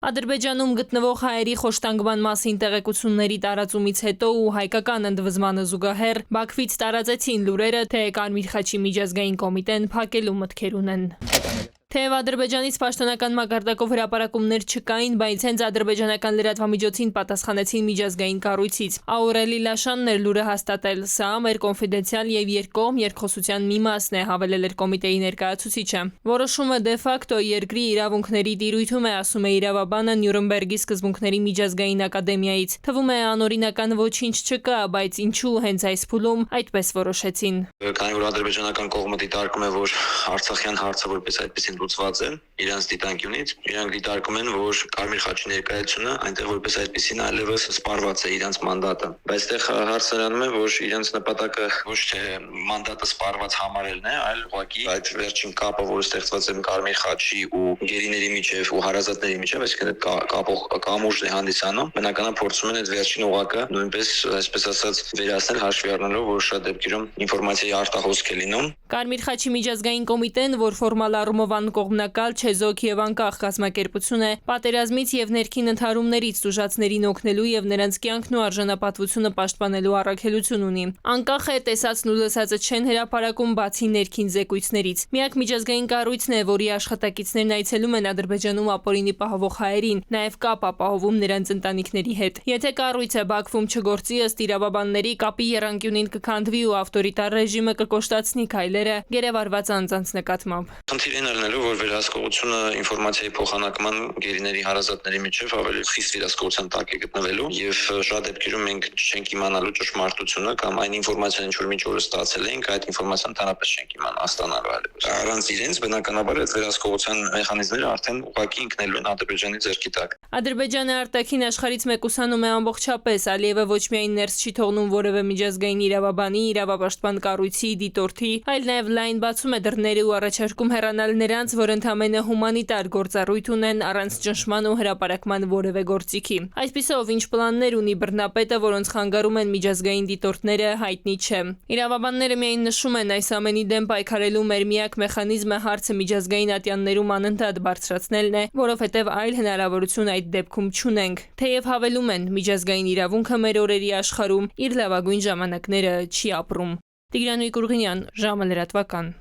Ադրբեջանում գտնվող հայերի խոշտանգման մասին տեղեկությունների տարածումից հետո ու հայկական ընդվզմանը զուգահեռ Բաքվից տարածեցին լուրերը, թե Կարմիր խաչի միջազգային կոմիտեն փակելու մտքեր ունեն։ Թեև Ադրբեջանից պաշտոնական մակարդակով հրապարակումներ չկային, բայց հենց ադրբեջանական լրատվամիջոցին պատասխանեցին միջազգային կառույցից։ Աուրելի Լաշանն էր լուրը հաստատել։ Սա մեր կոնֆիդենցիալ եւ երկկողմ երկխոսության մի մասն է, հավելել էր կոմիտեի ներկայացուցիչը։ Որոշումը դե ֆակտո երկրի իրավունքների տիրույթում է, ասում է իրավաբանը Նյուրնբերգի սկզբունքների միջազգային ակադեմիայից։ Թվում է անօրինական ոչինչ չկա, բայց ինչու հենց այս փուլում այդպես որոշեցին։ Քանի որ ադրբեջանական կողմը դիտարկում է, որ Արցախյան հարցը որպես այդպեսին լուծված է իրենց դիտանկյունից, իրանք դիտարկում են, որ Կարմիր խաչի ներկայությունը այնտեղ որպես այդպեսին այլևս սպառված է իրենց մանդատը։ Բայց այդտեղ հարցը նրանում է, որ իրենց նպատակը ոչ թե մանդատը սպառված համարելն է, այլ ուղղակի այդ վերջին կապը, որը ստեղծված է Կարմիր խաչի ու գերիների միջև ու հարազատների միջև, այսինքն այդ կապող կամուրջն է հանդիսանում, բնականաբար փորձում են այդ վերջին օղակը նույնպես, այսպես ասած, վերացնել, հաշվի առնելով, որ շատ դեպքերում ինֆորմացիայի արտահոսք է լինում։ Կարմիր խաչի միջազգային կոմիտեն, որ ֆորմալ առումով անկողմնակալ, չեզոք եւ անկախ կազմակերպություն է, պատերազմից եւ ներքին ընդհարումներից տուժածներին օգնելու եւ նրանց կյանքն ու արժանապատվությունը պաշտպանելու առաքելություն ունի։ Անկախ է, տեսածն ու լսածը չեն հրապարակում, բացի ներքին զեկույցներից։ Միակ միջազգային կառույցն է, որի աշխատակիցներն այցելում են Ադրբեջանում ապօրինի պահվող հայերին, նաեւ կապ ապահովում նրանց ընտանիքների հետ։ Եթե կառույցը Բաքվում չգործի, ըստ իրավաբանների, կապի եռանկյունին կքանդվի ու ավտորիտար ռեժիմը կկոշտացնի քայլերը գերեվարված անձանց նկատմամբ։ Խնդիրն ելնելու, որ վերահսկողությունը ինֆորմացիայի փոխանակման գերիների հարազատների միջև ավելի խիստ վերահսկողության տակ է գտնվելու եւ շատ դեպքերում մենք չենք իմանալու ճշմարտությունը կամ այն ինֆորմացիան, ինչ որ մինչ օրս ստացել ենք, այդ ինֆորմացիան ընդհանրապես չենք իմանա ստանալու այլևս։ Առանց իրենց բնականաբար այդ վերահսկողության մեխանիզմները արդեն ուղղակի ինքնելու են Ադրբեջանի ձեռքի տակ։ Ադրբեջանը արտաքին աշխարհից մեկուսանում է ամբողջապես, Ալիևը ոչ միայն ներս չի թողնում որևէ միջազգային իրավաբանի, իրավապաշտպան կառույցի, դիտորդի, այլ նաեւ լայն բացում է դռները ու առաջարկում հեռանալ նրանց, որ ընդամենը հումանիտար գործառույթ ունեն առանց ճնշման ու հրապարակման որևէ գործիքի։ Այսպիսով, ինչ պլաններ ունի բռնապետը, որոնց խանգարում են միջազգային դիտորդները, հայտնի չէ։ Իրավաբանները միայն նշում են, այս ամենի դեմ պայքարելու մեր միակ մեխանիզմը հարցը միջազգային ատյաններում անընդհատ բարձրացնելն է, որովհետև այլ հնարավորություն այդ դեպքում չունենք։ Թեև հավելում են, միջազգային իրավունքը մեր օրերի աշխարհում իր լավագույն ժամանակները չի ապրում։ Տիգրան Իկուրգինյան, ժամը լրատվական։